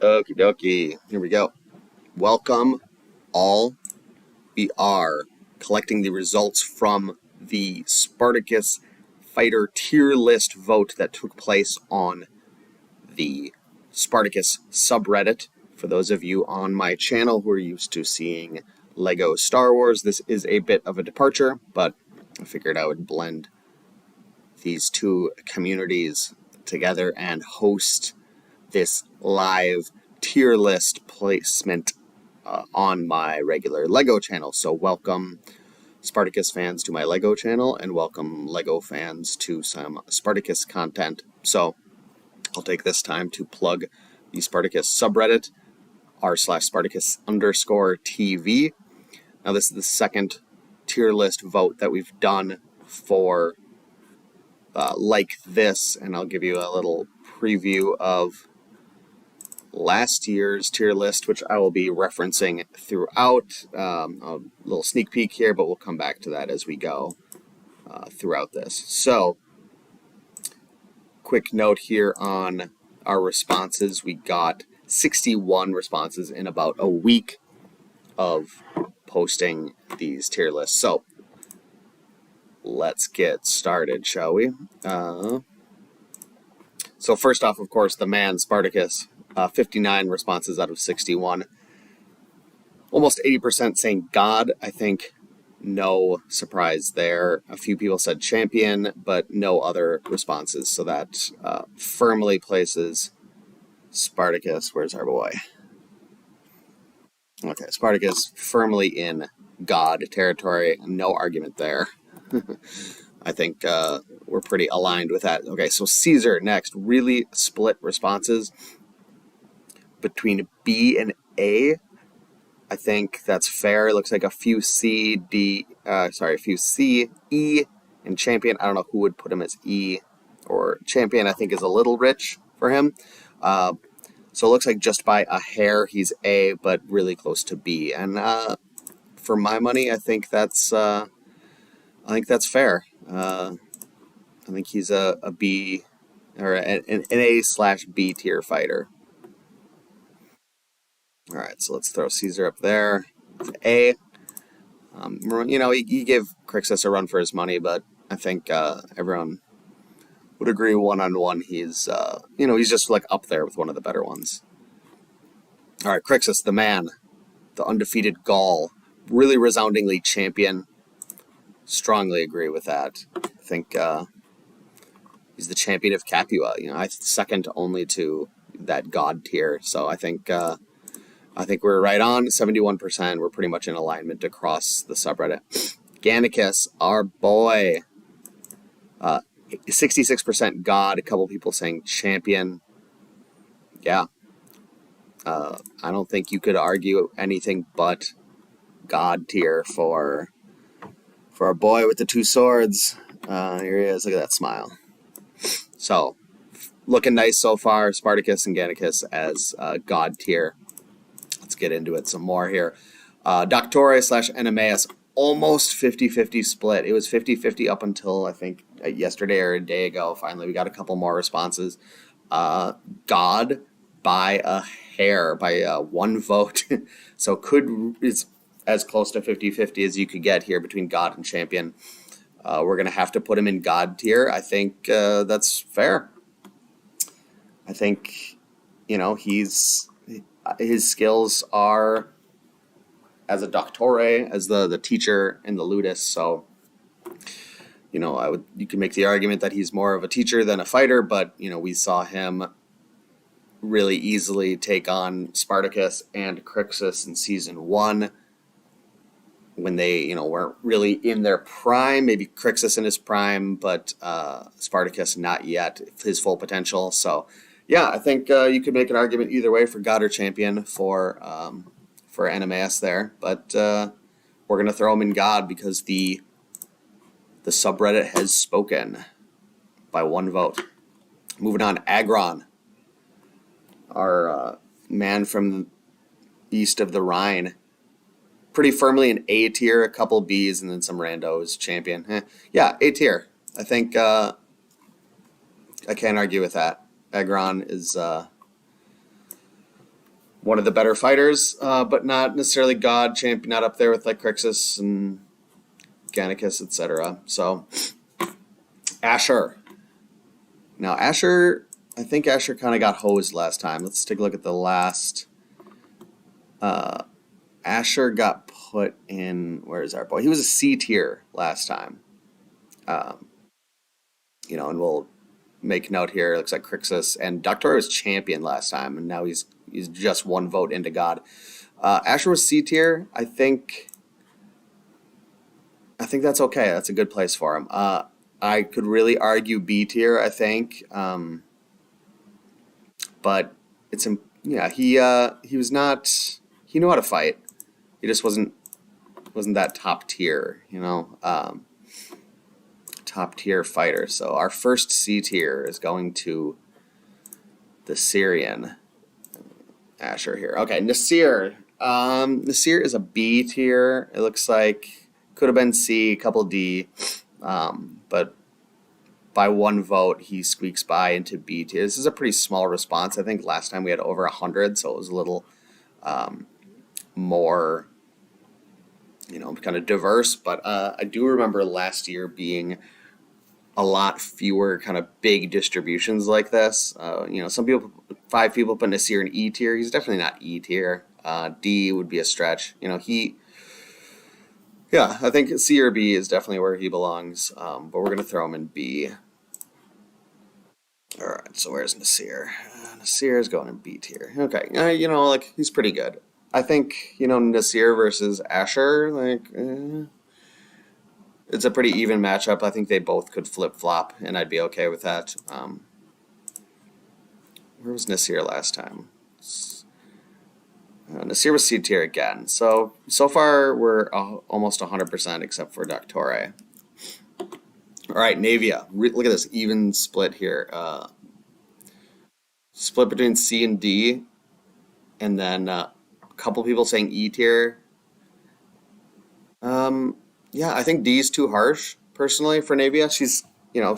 Okie dokie. Here we go. Welcome, all. We are collecting the results from the Spartacus fighter tier list vote that took place on the Spartacus subreddit. For those of you on my channel who are used to seeing Lego Star Wars, this is a bit of a departure, but I figured I would blend these two communities together and host this live tier list placement on my regular Lego channel. So welcome Spartacus fans to my Lego channel, and welcome Lego fans to some Spartacus content. So I'll take this time to plug the Spartacus subreddit, r/Spartacus_TV. Now this is the second tier list vote that we've done for like this, and I'll give you a little preview of last year's tier list, which I will be referencing throughout. A little sneak peek here, but we'll come back to that as we go throughout this. So, quick note here on our responses. We got 61 responses in about a week of posting these tier lists. So, let's get started, shall we? So first off, of course, the man, Spartacus. 59 responses out of 61. Almost 80% saying God. I think no surprise there. A few people said champion, but no other responses. So that firmly places Spartacus. Where's our boy? Okay, Spartacus firmly in God territory. No argument there. I think we're pretty aligned with that. Okay, so Caesar next. Really split responses between B and A. I think that's fair. It looks like a few C, E, and champion. I don't know who would put him as E, or champion I think is a little rich for him. So it looks like just by a hair he's A, but really close to B. And for my money, I think that's fair. I think he's a B, or an A/B tier fighter. All right, so let's throw Caesar up there. A. He gave Crixus a run for his money, but I think everyone would agree one-on-one he's, he's just like up there with one of the better ones. All right, Crixus, the man, the undefeated Gaul, really resoundingly champion. Strongly agree with that. I think he's the champion of Capua. I second only to that God tier, so I think we're right on. 71%. We're pretty much in alignment across the subreddit. Gannicus, our boy. 66% God. A couple people saying champion. Yeah. I don't think you could argue anything but God tier for our boy with the two swords. Here he is. Look at that smile. So, looking nice so far. Spartacus and Gannicus as God tier. Let's get into it some more here. Doctore/Enemeus, almost 50-50 split. It was 50-50 up until, I think, yesterday or a day ago. Finally, we got a couple more responses. God by a hair, by one vote. So it's as close to 50-50 as you could get here between God and champion. We're going to have to put him in God tier. I think that's fair. I think, his skills are as a doctore, as the teacher in the ludus. So, you can make the argument that he's more of a teacher than a fighter, but we saw him really easily take on Spartacus and Crixus in season 1 when they weren't really in their prime. Maybe Crixus in his prime, but Spartacus not yet his full potential. So yeah, I think you could make an argument either way for God or champion for Enemeus there, but we're gonna throw him in God because the subreddit has spoken by one vote. Moving on, Agron, our man from east of the Rhine, pretty firmly in A tier, a couple B's, and then some randos. Champion, yeah, A tier. I think I can't argue with that. Agron is one of the better fighters, but not necessarily God champion, not up there with like Crixus and Gannicus, etc. So Asher. Now Asher, I think Asher kind of got hosed last time. Let's take a look at the last. Asher got put in. Where is our boy? He was a C tier last time. Um, and we'll make note here. It looks like Crixus and Doctor was champion last time, and now he's just one vote into God. Asher was C tier. I think that's okay. That's a good place for him. I could really argue B tier. I think, but it's yeah. He was not. He knew how to fight. He just wasn't that top tier. Top tier fighter. So our first C tier is going to the Syrian Asher here. Okay, Nasir. Nasir is a B tier. It looks like could have been C, a couple D, but by one vote he squeaks by into B tier. This is a pretty small response. I think last time we had over 100, so it was a little more, kind of diverse. But I do remember last year being a lot fewer kind of big distributions like this. Some people, 5 people put Nasir in E tier. He's definitely not E tier. D would be a stretch. I think C or B is definitely where he belongs. But we're going to throw him in B. All right, so where's Nasir? Nasir is going in B tier. Okay, he's pretty good. I think, Nasir versus Asher, it's a pretty even matchup. I think they both could flip-flop, and I'd be okay with that. Where was Nasir last time? Nasir was C tier again. So far, we're almost 100% except for Doctore. All right, Navia. Look at this even split here. Split between C and D, and then a couple people saying E tier. Yeah, I think D is too harsh, personally, for Navia.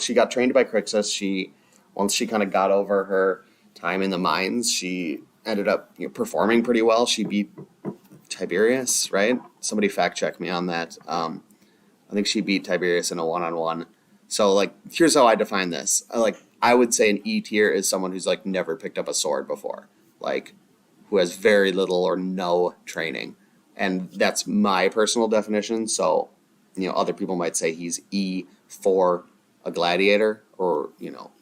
She got trained by Crixus. Once she kind of got over her time in the mines, she ended up performing pretty well. She beat Tiberius, right? Somebody fact check me on that. I think she beat Tiberius in a one-on-one. So, here's how I define this. I would say an E tier is someone who's never picked up a sword before, who has very little or no training, and that's my personal definition. So, other people might say he's E for a gladiator, or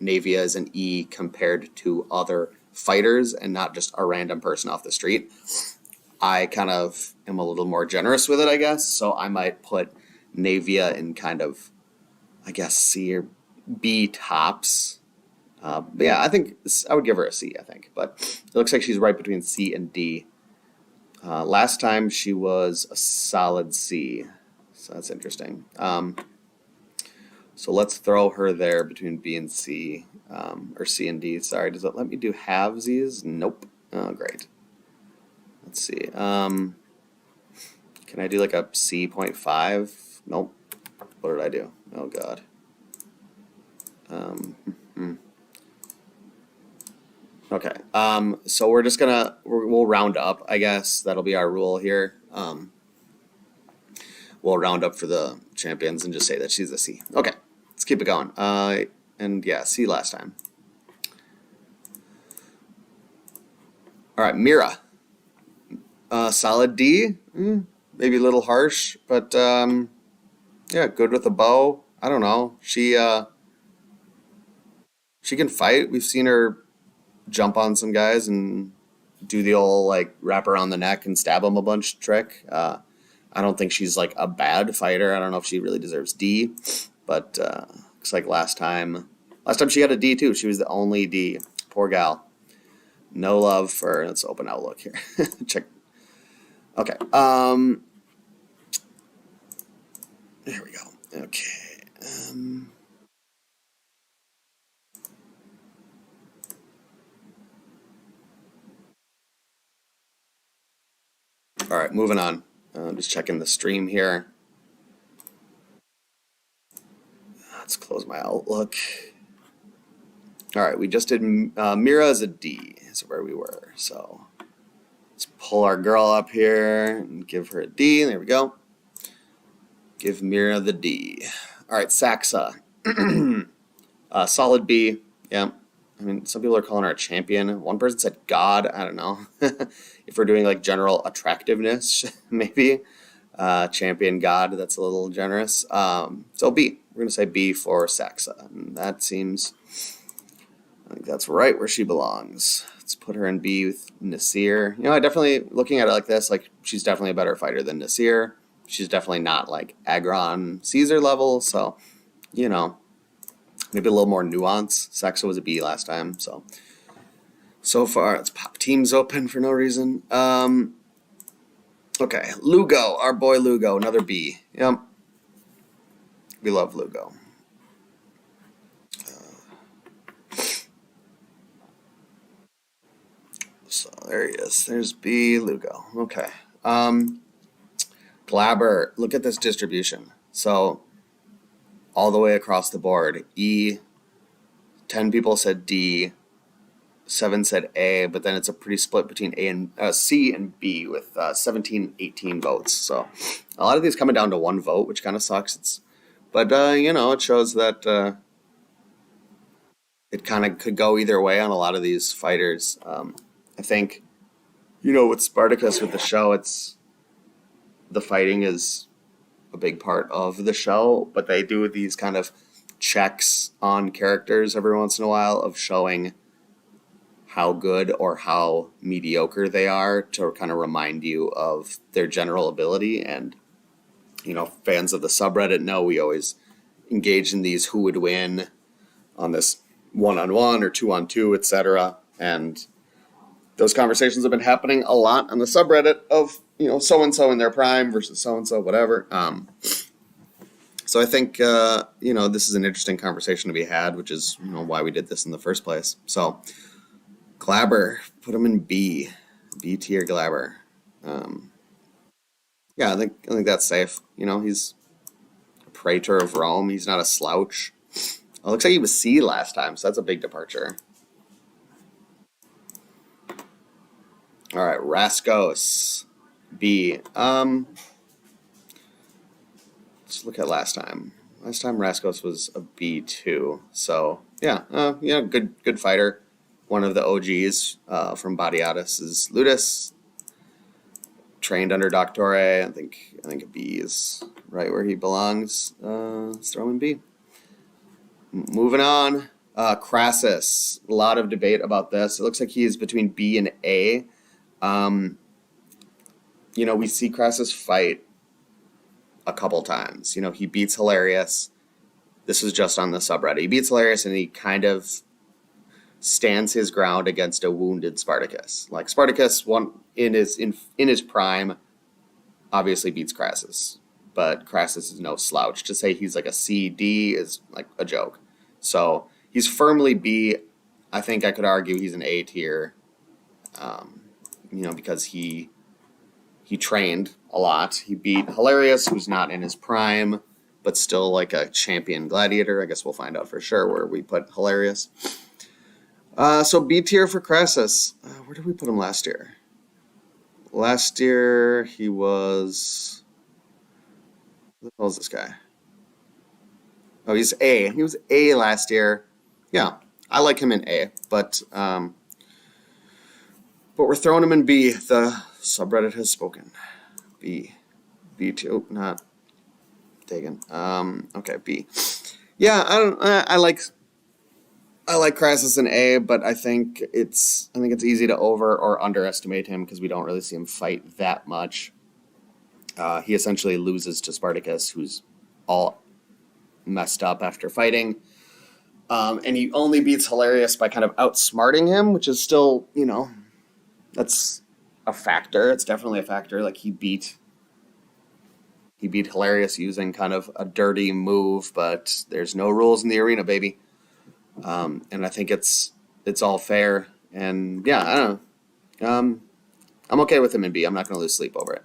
Navia is an E compared to other fighters and not just a random person off the street. I kind of am a little more generous with it, I guess. So I might put Navia in kind of, I guess, C or B tops. But yeah, I think I would give her a C, I think. But it looks like she's right between C and D. Last time she was a solid C. So that's interesting. So let's throw her there between B and C, or C and D. Sorry, does it let me do halvesies? Nope. Oh, great. Let's see. Can I do a C.5? Nope. What did I do? Oh, God. Okay. So we're just we'll round up, I guess. That'll be our rule here. We'll round up for the champions and just say that she's a C. Okay. Let's keep it going. And yeah, C last time. All right, Mira. Solid D. Maybe a little harsh, but yeah, good with a bow. I don't know. She can fight. We've seen her jump on some guys and do the old wrap around the neck and stab them a bunch trick. I don't think she's a bad fighter. I don't know if she really deserves D, but looks like last time she got a D too. She was the only D. Poor gal. No love for. Let's open Outlook here. Check. Okay. There we go. Okay. All right, moving on. Just checking the stream here. Let's close my Outlook. All right, we just did Mira as a D is where we were. So pull our girl up here and give her a D. There we go. Give Mira the D. All right, Saxa. Solid B. Yeah. I mean, some people are calling her a champion. One person said God. I don't know. If we're doing like general attractiveness, maybe. Champion God, that's a little generous. So B. We're going to say B for Saxa. And that seems, I think that's right where she belongs. Let's put her in B with Nasir. You know, I definitely, looking at it like this, like she's definitely a better fighter than Nasir. She's definitely not like Agron Caesar level. So, you know, maybe a little more nuance. Saxa was a B last time, so far let's pop teams open for no reason. Okay, Lugo, our boy Lugo, another B. Yep, we love Lugo. So there he is. There's B, Lugo. Okay. Glaber, look at this distribution. So all the way across the board, E, 10 people said D, 7 said A, but then it's a pretty split between A and C and B with 17, 18 votes. So a lot of these coming down to one vote, which kind of sucks. But you know, it shows that it kind of could go either way on a lot of these fighters. I think, you know, with Spartacus with the show, it's the fighting is a big part of the show, but they do these kind of checks on characters every once in a while of showing how good or how mediocre they are to kind of remind you of their general ability. And, you know, fans of the subreddit know we always engage in these who would win on this one-on-one or two-on-two, etc. And those conversations have been happening a lot on the subreddit of, you know, so-and-so in their prime versus so-and-so, whatever. So I think, you know, this is an interesting conversation to be had, which is, you know, why we did this in the first place. So Glaber, put him in B tier Glaber. Yeah, I think that's safe. You know, he's a praetor of Rome. He's not a slouch. It looks like he was C last time, so that's a big departure. All right, Raskos, B. Let's look at last time. Last time Raskos was a B2. So yeah, yeah, good fighter. One of the OGs from Badiatus is Ludus. Trained under Doctore. I think a B is right where he belongs. Let's throw him in B. Moving on. Crassus. A lot of debate about this. It looks like he is between B and A. You know, we see Crassus fight a couple times. You know, he beats Hilarious. This was just on the subreddit. He beats Hilarious and he kind of stands his ground against a wounded Spartacus. Like Spartacus, in his prime, obviously beats Crassus, but Crassus is no slouch. To say he's like a C, D is like a joke. So he's firmly B. I think I could argue he's an A tier. You know, because he trained a lot. He beat Hilarious, who's not in his prime, but still like a champion gladiator. I guess we'll find out for sure where we put Hilarious. So B tier for Crassus. Where did we put him last year? Last year he was... Who the hell is this guy? Oh, he's A. He was A last year. Yeah, I like him in A, but we're throwing him in B. The subreddit has spoken. B. B2. Oh, not taken. Okay, B. Yeah, I like Crassus in A, but I think it's easy to over or underestimate him because we don't really see him fight that much. He essentially loses to Spartacus, who's all messed up after fighting. And he only beats Hilarious by kind of outsmarting him, which is still, you know, that's a factor. It's definitely a factor. Like he beat Hilarious using kind of a dirty move, but there's no rules in the arena, baby. And I think it's all fair. And yeah, I don't know. I'm okay with him in B. I'm not going to lose sleep over it.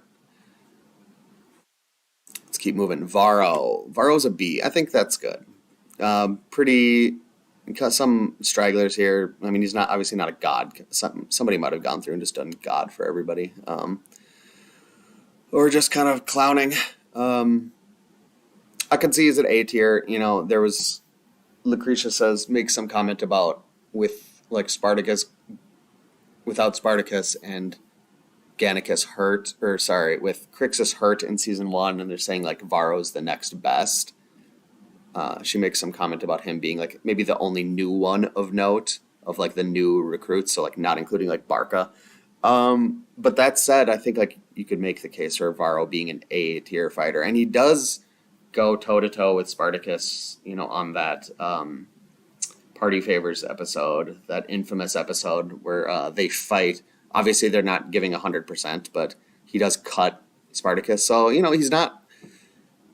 Let's keep moving. Varro's a B. I think that's good. Pretty because some stragglers here. I mean, he's not obviously not a god. Somebody might have gone through and just done god for everybody, or just kind of clowning. Um, I can see he's at A tier. You know, there was Lucretia says makes some comment about with like Spartacus without Spartacus and Gannicus hurt, or sorry, with Crixus hurt in season one, and they're saying like Varro's the next best. She makes some comment about him being like maybe the only new one of note of like the new recruits, so like not including like Barca. But that said, I think like you could make the case for Varro being an A tier fighter, and he does go toe to toe with Spartacus, you know, on that Party Favors episode, that infamous episode where they fight. Obviously, they're not giving 100%, but he does cut Spartacus. So, you know, he's not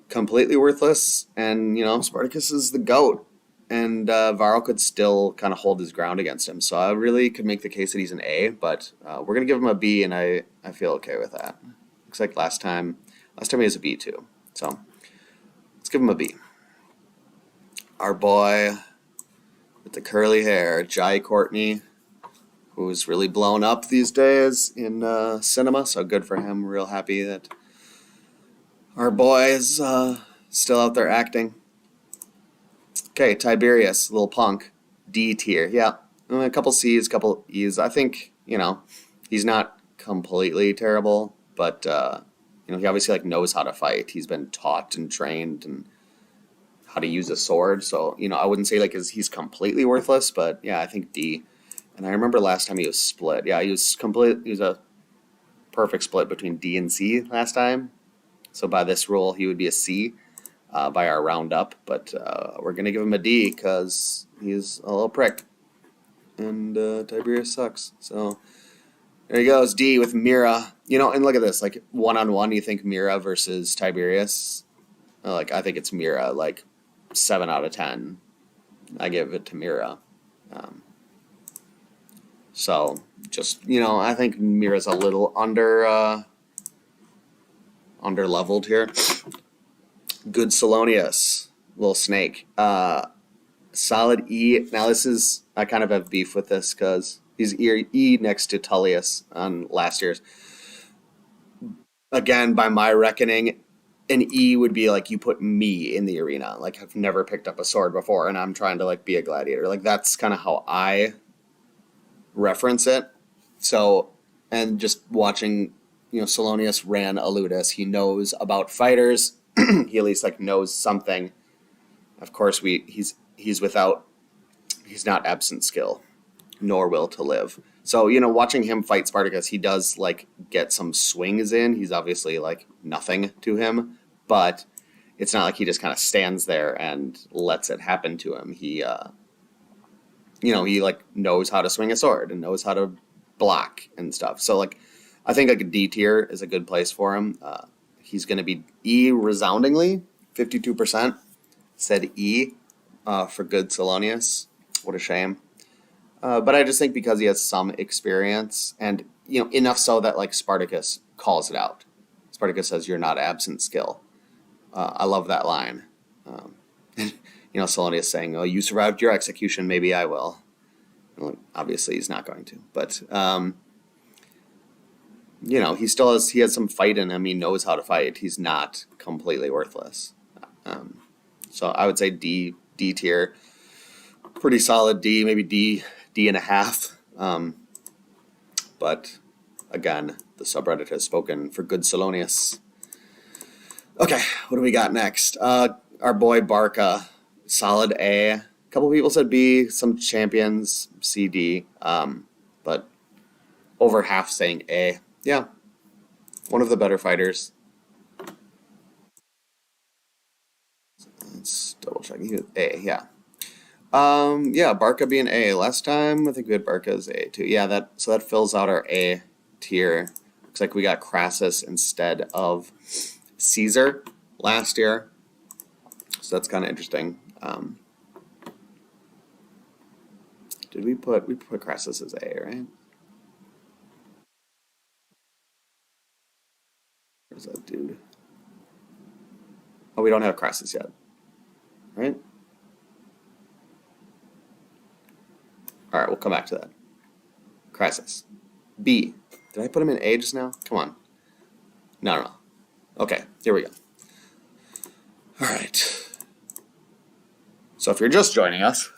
completely worthless. And, you know, Spartacus is the GOAT. And Varro could still kind of hold his ground against him. So I really could make the case that he's an A, but we're going to give him a B, and I feel okay with that. Looks like last time he was a B too. So let's give him a B. Our boy with the curly hair, Jai Courtney, who's really blown up these days in cinema. So good for him. Real happy that our boy is still out there acting. Okay, Tiberius, little punk, D tier. Yeah, a couple C's, a couple E's. I think, you know, he's not completely terrible, but you know, he obviously like knows how to fight. He's been taught and trained and how to use a sword. So, you know, I wouldn't say like he's completely worthless, but yeah, I think D. And I remember last time he was split. Yeah, he was a perfect split between D and C last time. So by this rule, he would be a C by our roundup. But we're going to give him a D because he's a little prick. And Tiberius sucks. So there he goes, D with Mira. You know, and look at this. Like, one-on-one, you think Mira versus Tiberius? Like, I think it's Mira. Like, 7 out of 10. I give it to Mira. So, just, you know, I think Mira's a little under leveled here. Good Salonius, little snake. Solid E. Now this is, I kind of have beef with this because he's E next to Tullius on last year's. Again, by my reckoning, an E would be like you put me in the arena. Like I've never picked up a sword before and I'm trying to like be a gladiator. Like that's kind of how I reference it. So, and just watching, you know, Salonius ran Eludis. He knows about fighters. He at least like knows something. Of course, he's not absent skill, nor will to live. So, you know, watching him fight Spartacus, he does like get some swings in. He's obviously like nothing to him, but it's not like he just kind of stands there and lets it happen to him. He you know, he like knows how to swing a sword and knows how to block and stuff. So like, I think like a D tier is a good place for him. He's going to be E resoundingly, 52% said E for good Salonius. What a shame. But I just think because he has some experience and, you know, enough so that like Spartacus calls it out. Spartacus says, "You're not absent skill." I love that line. You know, Salonius saying, "Oh, you survived your execution, maybe I will." Well, obviously, he's not going to. But, you know, he has some fight in him. He knows how to fight. He's not completely worthless. So I would say D tier. Pretty solid D, maybe D and a half. But, again, the subreddit has spoken for good Salonius. Okay, what do we got next? Our boy Barca. Solid A. A couple people said B, some champions C, D, but over half saying A. Yeah, one of the better fighters. Let's double check. A, yeah. Yeah, Barca being A. Last time I think we had Barca as A too. Yeah, that fills out our A tier. Looks like we got Crassus instead of Caesar last year. So that's kind of interesting. Did we put Crassus as A, right? Where's that dude? Oh, we don't have Crassus yet, right? All right, we'll come back to that. Crisis. B. Did I put him in A just now? Come on. No. Okay, here we go. All right. So if you're just joining us,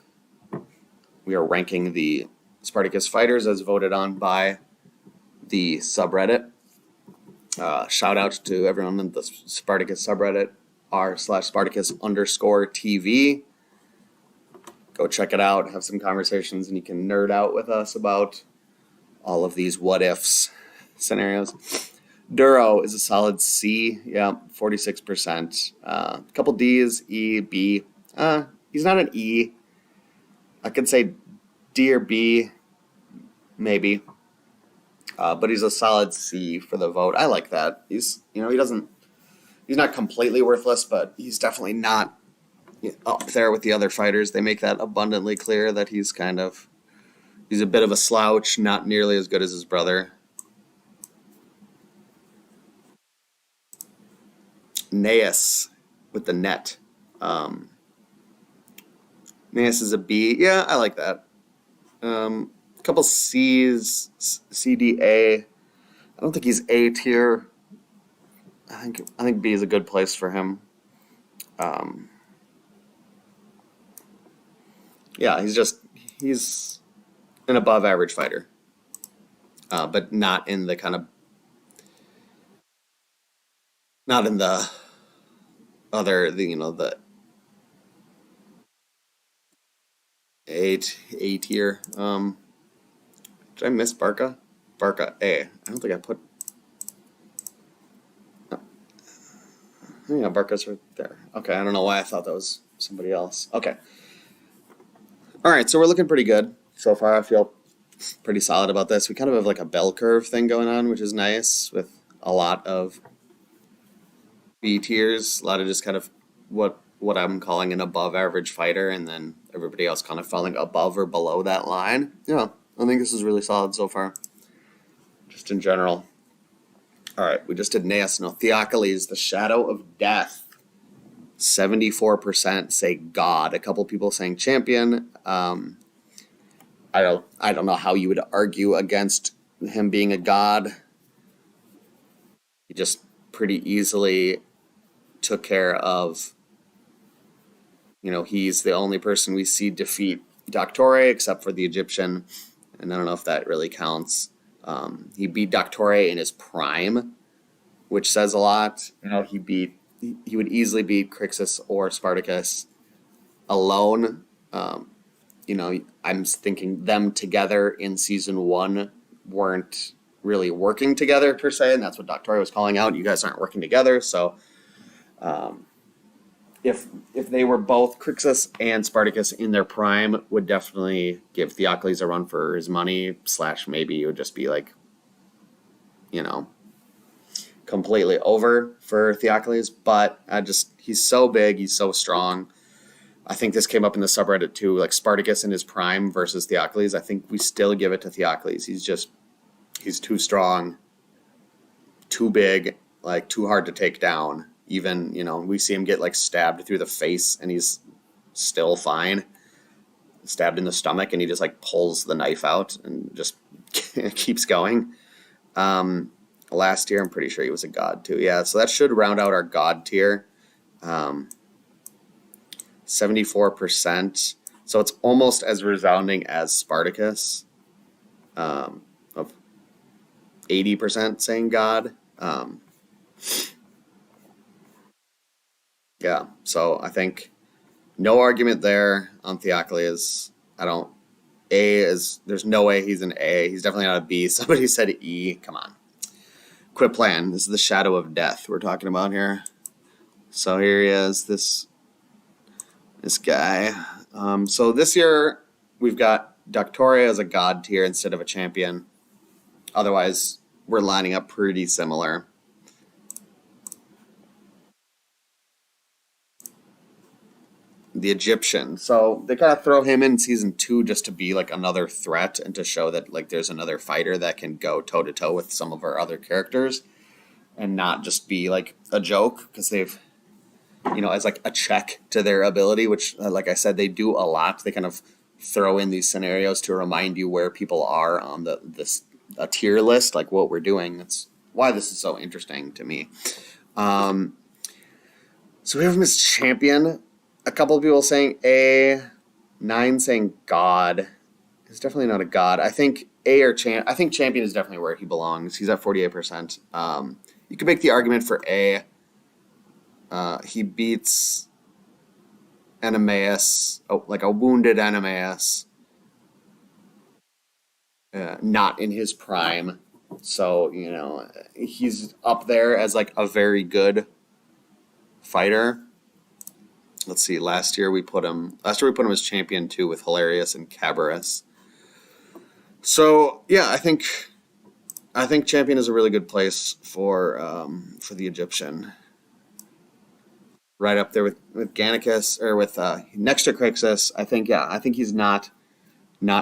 we are ranking the Spartacus fighters as voted on by the subreddit. Shout out to everyone in the Spartacus subreddit, r/Spartacus_TV. Go check it out, have some conversations, and you can nerd out with us about all of these what ifs scenarios. Duro is a solid C, yeah, 46%. A couple D's, E, B. He's not an E. I could say D or B, maybe. But he's a solid C for the vote. I like that. He's not completely worthless, but he's definitely not up there with the other fighters. They make that abundantly clear that he's a bit of a slouch, not nearly as good as his brother. Naeus with the net. Naeus is a B. Yeah, I like that. A couple C's, C, D, A. I don't think he's A tier. I think B is a good place for him. Yeah, he's an above average fighter, but not in the other, the A tier. Did I miss Barca? Barca A. I don't think I put. Yeah, Barca's right there. Okay, I don't know why I thought that was somebody else. Okay. All right, so we're looking pretty good so far. I feel pretty solid about this. We kind of have like a bell curve thing going on, which is nice, with a lot of B tiers, a lot of just kind of what I'm calling an above average fighter, and then everybody else kind of falling above or below that line. Yeah, I think this is really solid so far, just in general. All right, we just did Naeus. No, Theocles, the shadow of death. 74% say God. A couple people saying champion. I don't know how you would argue against him being a god. He just pretty easily took care of. He's the only person we see defeat Doctore except for the Egyptian, and I don't know if that really counts. He beat Doctore in his prime, which says a lot. He would easily beat Crixus or Spartacus alone. I'm thinking them together in season 1 weren't really working together per se, and that's what Doctore was calling out. You guys aren't working together, so if they were both Crixus and Spartacus in their prime, would definitely give Theocles a run for his money. / maybe it would just be like, completely over for Theocles. But he's so big, he's so strong. I think this came up in the subreddit too, like Spartacus in his prime versus Theocles. I think we still give it to Theocles. He's too strong, too big, like too hard to take down. Even, we see him get like stabbed through the face and he's still fine. Stabbed in the stomach and he just like pulls the knife out and just keeps going. Last year, I'm pretty sure he was a god too. Yeah, so that should round out our god tier. 74%. So it's almost as resounding as Spartacus, of 80% saying god. Yeah, so I think no argument there on Theocles. There's no way he's an A. He's definitely not a B. Somebody said E. Come on. Quit playing. This is the shadow of death we're talking about here. So here he is, this guy. So this year we've got Doctore as a god tier instead of a champion. Otherwise, we're lining up pretty similar. The Egyptian. So they kind of throw him in season 2 just to be like another threat and to show that like there's another fighter that can go toe to toe with some of our other characters and not just be like a joke, because they've, as like a check to their ability, which like I said, they do a lot. They kind of throw in these scenarios to remind you where people are on this a tier list, like what we're doing. That's why this is so interesting to me. So we have him as champion. A couple of people saying A, 9 saying God. He's definitely not a god. I think A or champ. I think champion is definitely where he belongs. He's at 48%. You could make the argument for A. He beats Enemeus, like a wounded Enemeus, not in his prime. So, he's up there as like a very good fighter. Let's see. Last year we put him as champion too with Hilarious and Cabarrus. So yeah, I think champion is a really good place for the Egyptian. Right up there with Gannicus or with next to Crixus. I think he's not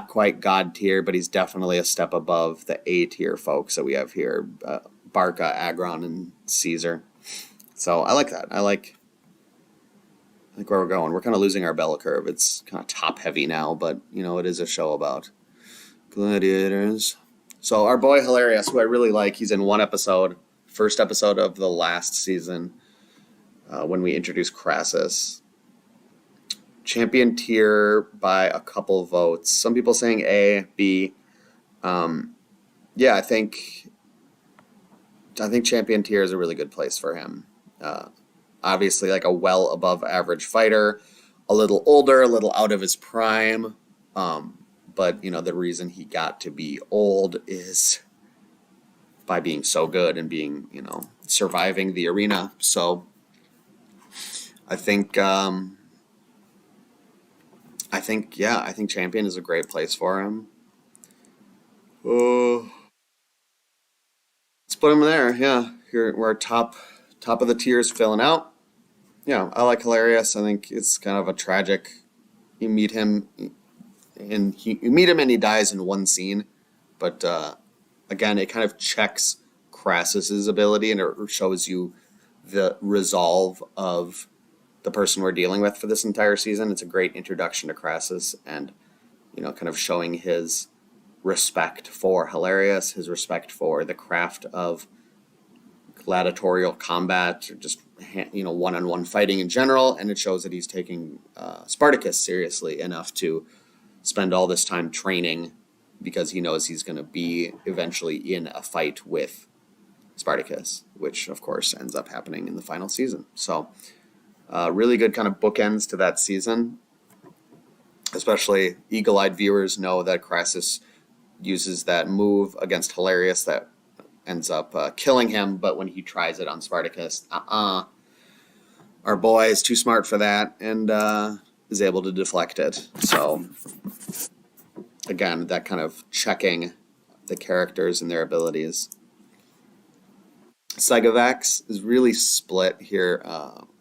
quite God tier, but he's definitely a step above the A tier folks that we have here: Barca, Agron, and Caesar. So I like that. I like where we're going. We're kind of losing our bell curve. It's kind of top heavy now, but it is a show about gladiators. So our boy Hilarious, who I really like, he's in one episode, first episode of the last season, when we introduced Crassus. Champion tier by a couple votes. Some people saying A, B. Yeah, I think champion tier is a really good place for him. Obviously, like a well above average fighter, a little older, a little out of his prime. But the reason he got to be old is by being so good and being surviving the arena. So I think champion is a great place for him. Oh, let's put him there. Yeah, here we're top of the tiers filling out. Yeah, I like Hilarious. I think it's kind of a tragic. You meet him, and he dies in one scene, but again, it kind of checks Crassus's ability, and it shows you the resolve of the person we're dealing with for this entire season. It's a great introduction to Crassus, and kind of showing his respect for Hilarious, his respect for the craft of gladiatorial combat, or just one-on-one fighting in general, and it shows that he's taking Spartacus seriously enough to spend all this time training because he knows he's going to be eventually in a fight with Spartacus, which of course ends up happening in the final season. So really good kind of bookends to that season. Especially eagle-eyed viewers know that Crassus uses that move against Hilarious that ends up killing him, but when he tries it on Spartacus, our boy is too smart for that and is able to deflect it. So again, that kind of checking the characters and their abilities. Segavax is really split here.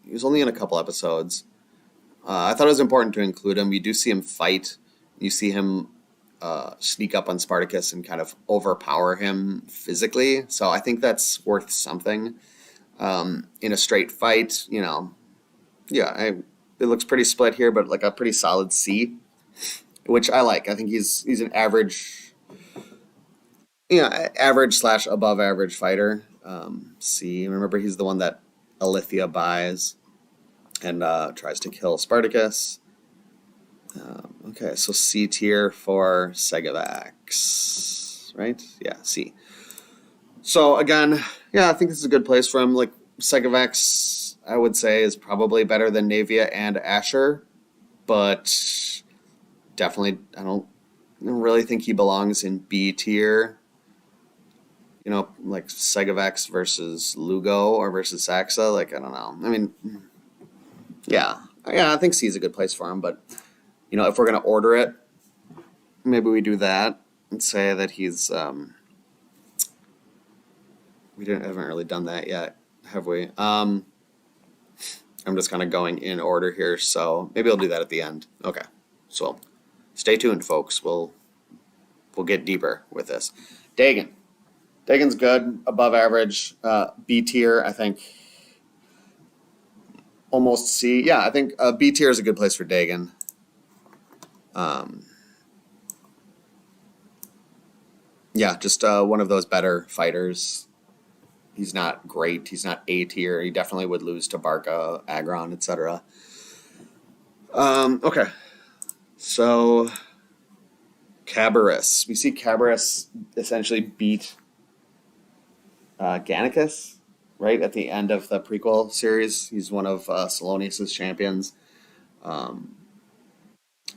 He was only in a couple episodes. I thought it was important to include him. You do see him fight. You see him sneak up on Spartacus and kind of overpower him physically. So I think that's worth something. In a straight fight, it looks pretty split here, but like a pretty solid C, which I like. I think he's an average, average / above average fighter. C. Remember, he's the one that Alithia buys and tries to kill Spartacus. Okay, so C tier for Segavax, right? Yeah, C. So again, I think this is a good place for him. Like Segavax, I would say, is probably better than Navia and Asher, but definitely I don't really think he belongs in B tier. Like Segavax versus Lugo or versus Saxa. Like, I don't know. I mean, yeah, I think C is a good place for him. But, if we're going to order it, maybe we do that and say that he's, we haven't really done that yet, have we? I'm just kind of going in order here. So maybe I'll do that at the end. Okay. So stay tuned, folks. We'll get deeper with this. Dagon. Dagon's good, above average, B tier, I think. Almost C. Yeah, I think B tier is a good place for Dagon. Yeah, just one of those better fighters. He's not great. He's not A tier. He definitely would lose to Barca, Agron, etc. Okay, so Cabarrus. We see Cabarrus essentially beat Gannicus, right, at the end of the prequel series. He's one of Salonius's champions. Um,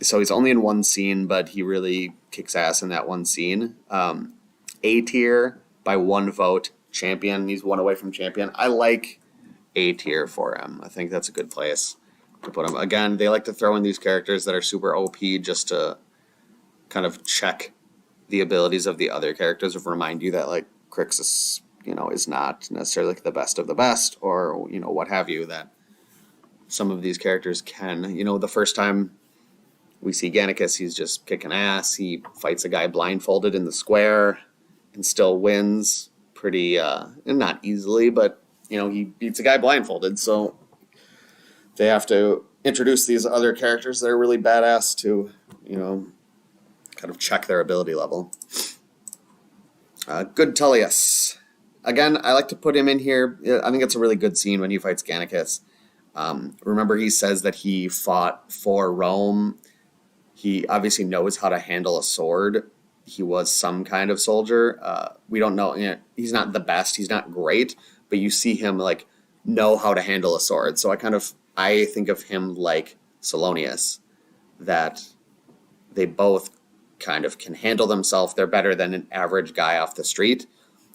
so he's only in one scene, but he really kicks ass in that one scene. A tier by one vote, champion. He's one away from champion. I like A tier for him. I think that's a good place to put him. Again, they like to throw in these characters that are super OP just to kind of check the abilities of the other characters, or remind you that like Crixus, is not necessarily like the best of the best, or what have you. That some of these characters can. The first time we see Gannicus, he's just kicking ass. He fights a guy blindfolded in the square and still wins pretty, not easily, but he beats a guy blindfolded. So they have to introduce these other characters that are really badass to, kind of check their ability level. Good Tullius. Again, I like to put him in here. I think it's a really good scene when he fights Gannicus. Remember, he says that he fought for Rome. He obviously knows how to handle a sword. He was some kind of soldier. We don't know. He's not the best. He's not great, but you see him like know how to handle a sword. So I think of him like Salonius, that they both kind of can handle themselves. They're better than an average guy off the street.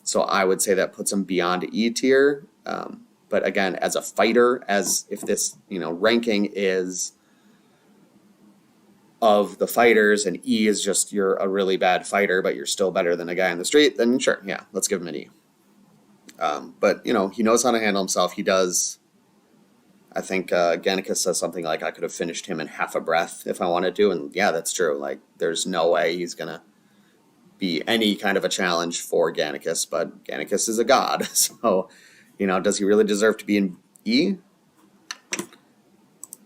So I would say that puts him beyond E tier. But again, as a fighter, as if this, ranking is of the fighters and E is just you're a really bad fighter, but you're still better than a guy on the street, then sure, yeah, let's give him an E. But, he knows how to handle himself. He does. I think Gannicus says something like, I could have finished him in half a breath if I wanted to. And yeah, that's true. Like, there's no way he's going to be any kind of a challenge for Gannicus, but Gannicus is a god. So, does he really deserve to be in E?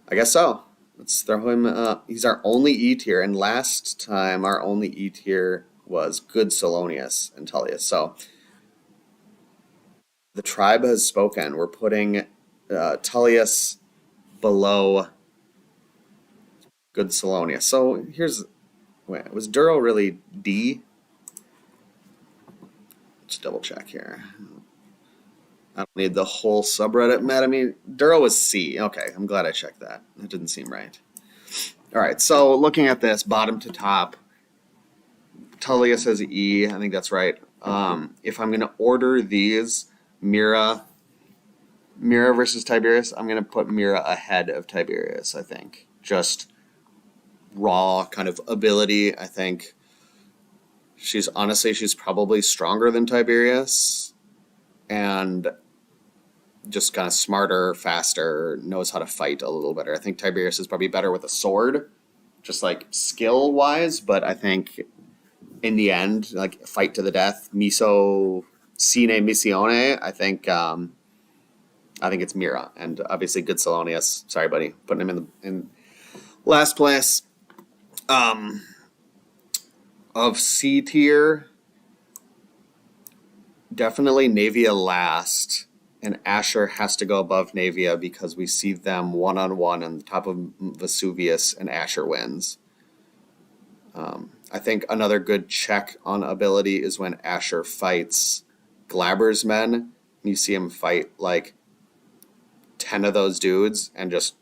I guess so. Let's throw him. He's our only E tier, and last time our only E tier was good Salonius and Tullius. So the tribe has spoken. We're putting Tullius below good Salonius. So was Duro really D? Let's double check here. I don't need the whole subreddit meta me. Duro was C. Okay, I'm glad I checked that. That didn't seem right. All right, so looking at this bottom to top, Tullius has E. I think that's right. If I'm going to order these, Mira versus Tiberius, I'm going to put Mira ahead of Tiberius, I think. Just raw kind of ability. I think she's probably stronger than Tiberius, and just kind of smarter, faster, knows how to fight a little better. I think Tiberius is probably better with a sword, just like skill wise, but I think in the end, like fight to the death, miso sine missione, I think it's Mira, and obviously good Salonius. Sorry, buddy, putting him in last place. Of C tier, definitely Navia last, and Asher has to go above Navia because we see them one-on-one on the top of Vesuvius, and Asher wins. I think another good check on ability is when Asher fights Glaber's men. You see him fight like 10 of those dudes and just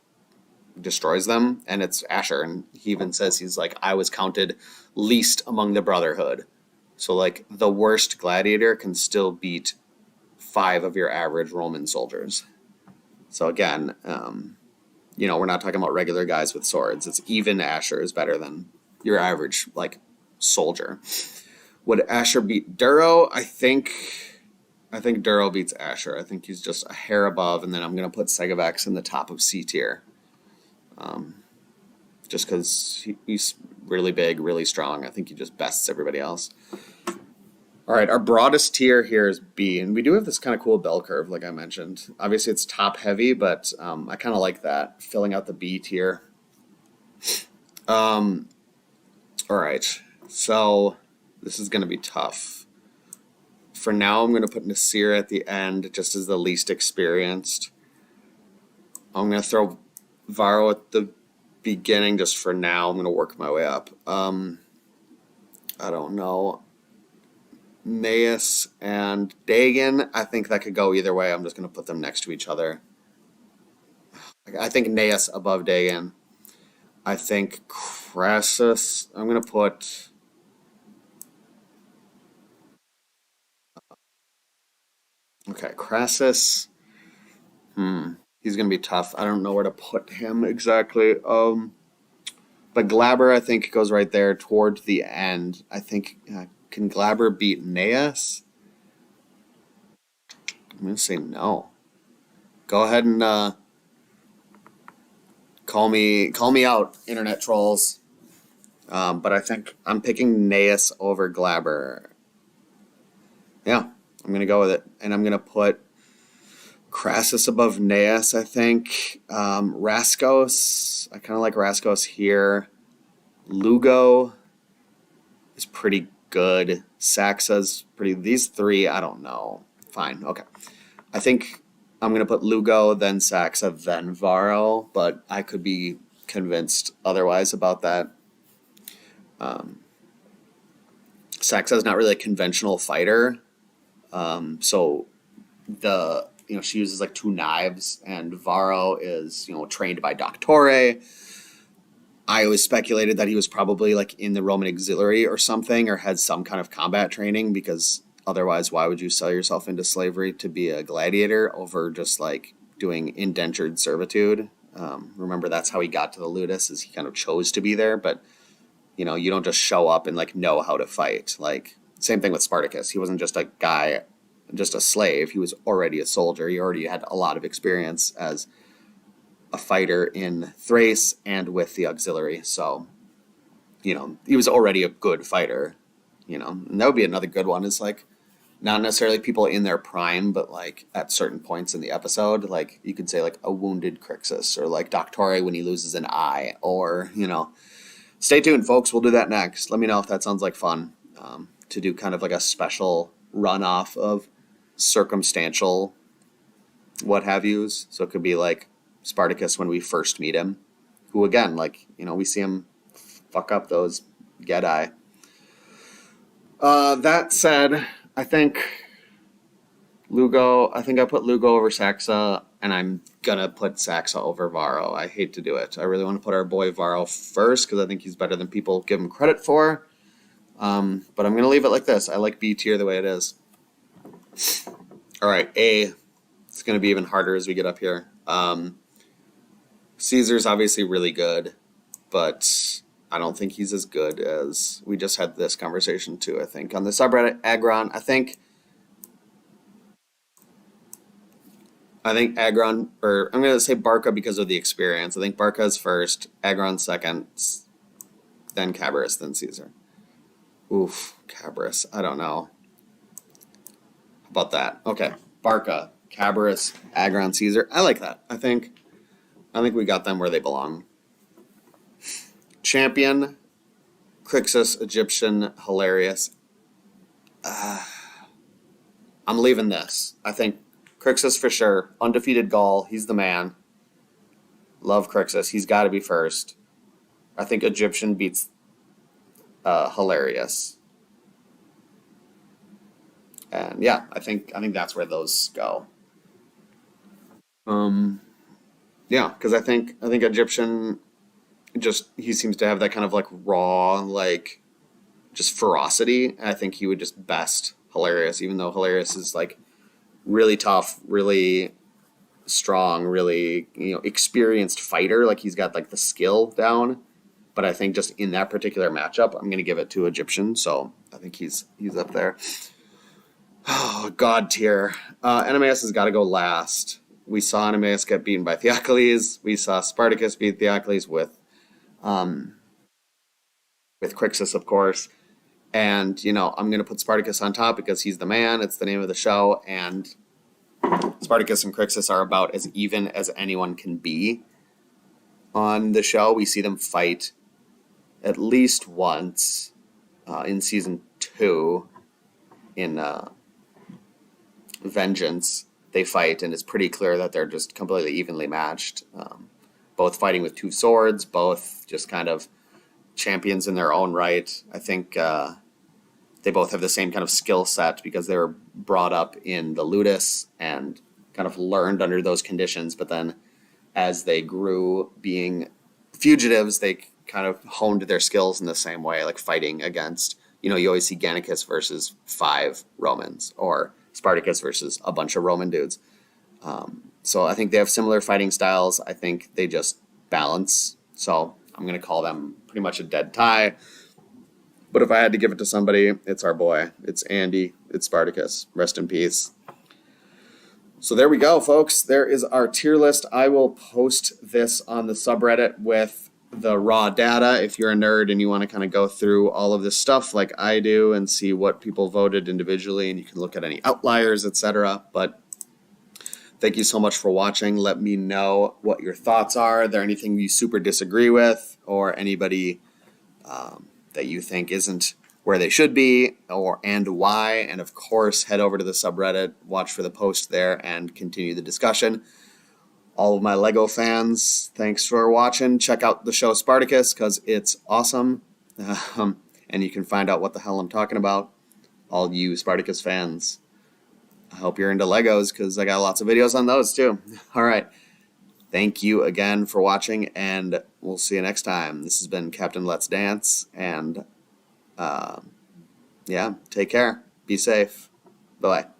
destroys them, and it's Asher, and he even says he's like, I was counted least among the Brotherhood. So like the worst gladiator can still beat 5 of your average Roman soldiers. So again, we're not talking about regular guys with swords. It's even Asher is better than your average like soldier. Would Asher beat Duro? I think Duro beats Asher. I think he's just a hair above, and then I'm going to put Segovex in the top of C tier. Just because he's really big, really strong. I think he just bests everybody else. All right, our broadest tier here is B, and we do have this kind of cool bell curve, like I mentioned. Obviously, it's top heavy, but I kind of like that, filling out the B tier. All right, so This is going to be tough. For now, I'm going to put Nasir at the end just as the least experienced. I'm going to throw Varro at the beginning just for now. I'm going to work my way up. I don't know. Naeus and Dagon, I think that could go either way. I'm just going to put them next to each other. I think Naeus above Dagon. I think Crassus, I'm going to put... Okay, Crassus. He's going to be tough. I don't know where to put him exactly. But Glaber, I think, goes right there toward the end. I think, can Glaber beat Naeus? I'm going to say no. Go ahead and call me out, internet trolls. But I think I'm picking Naeus over Glaber. Yeah, I'm going to go with it. And I'm going to put Crassus above Naeus, I think. Raskos, I kind of like Raskos here. Lugo is pretty good. Saxa's pretty... These three, I don't know. Fine, okay. I think I'm going to put Lugo, then Saxa, then Varro, but I could be convinced otherwise about that. Saxa's not really a conventional fighter, so she uses like 2 knives, and Varro is trained by Doctore. I always speculated that he was probably like in the Roman auxiliary or something, or had some kind of combat training, because otherwise, why would you sell yourself into slavery to be a gladiator over just like doing indentured servitude? Remember, that's how he got to the Ludus, is he kind of chose to be there, but you don't just show up and like know how to fight. Like, same thing with Spartacus. He wasn't just a guy, just a slave. He was already a soldier. He already had a lot of experience as a fighter in Thrace and with the auxiliary. So, he was already a good fighter. And that would be another good one, is like not necessarily people in their prime, but like at certain points in the episode, like you could say like a wounded Crixus, or like Doctore when he loses an eye, or stay tuned, folks. We'll do that next. Let me know if that sounds like fun, to do kind of like a special runoff of circumstantial what have yous. So it could be like Spartacus when we first meet him, who again, like, we see him fuck up those Gedi. That said, I think I put Lugo over Saxa, and I'm gonna put Saxa over Varro. I hate to do it. I really want to put our boy Varro first, because I think he's better than people give him credit for. But I'm gonna leave it like this. I like B tier the way it is. All right, A. It's gonna be even harder as we get up here. Caesar's obviously really good, but I don't think he's as good as... We just had this conversation too, I think. On the subreddit, Agron, I think Agron, or I'm going to say Barca because of the experience. I think Barca is first, Agron second, then Cabarrus, then Caesar. Oof, Cabarrus, I don't know. How about that? Okay, Barca, Cabarrus, Agron, Caesar. I like that. I think we got them where they belong. Champion, Crixus, Egyptian, hilarious. I'm leaving this. I think Crixus for sure. Undefeated Gaul. He's the man. Love Crixus. He's got to be first. I think Egyptian beats hilarious. And yeah, I think that's where those go. Yeah, because I think Egyptian, just he seems to have that kind of like raw, like just ferocity. And I think he would just best hilarious, even though hilarious is like really tough, really strong, really experienced fighter. Like he's got like the skill down. But I think just in that particular matchup, I'm going to give it to Egyptian. So I think he's up there. Oh, God tier. Animaeus has got to go last. We saw Animaeus get beaten by Theocles. We saw Spartacus beat Theocles with Crixus, of course. And, I'm going to put Spartacus on top because he's the man. It's the name of the show. And Spartacus and Crixus are about as even as anyone can be on the show. We see them fight at least once in season 2 in Vengeance, they fight, and it's pretty clear that they're just completely evenly matched. Both fighting with 2 swords, both just kind of champions in their own right. I think they both have the same kind of skill set because they were brought up in the Ludus and kind of learned under those conditions. But then as they grew being fugitives, they kind of honed their skills in the same way, like fighting against, you always see Gannicus versus 5 Romans or Spartacus versus a bunch of Roman dudes. So I think they have similar fighting styles. I think they just balance. So I'm going to call them pretty much a dead tie. But if I had to give it to somebody, it's our boy. It's Andy. It's Spartacus. Rest in peace. So there we go, folks. There is our tier list. I will post this on the subreddit with the raw data if you're a nerd and you want to kind of go through all of this stuff like I do and see what people voted individually, and you can look at any outliers, etc. But thank you so much for watching. Let me know what your thoughts are. Is there anything you super disagree with, or anybody that you think isn't where they should be, and why? And of course, head over to the subreddit, watch for the post there, and continue the discussion. All of my Lego fans, thanks for watching. Check out the show Spartacus because it's awesome. And you can find out what the hell I'm talking about. All you Spartacus fans, I hope you're into Legos because I got lots of videos on those too. All right. Thank you again for watching, and we'll see you next time. This has been Captain Let's Dance, and yeah, take care. Be safe. Bye-bye.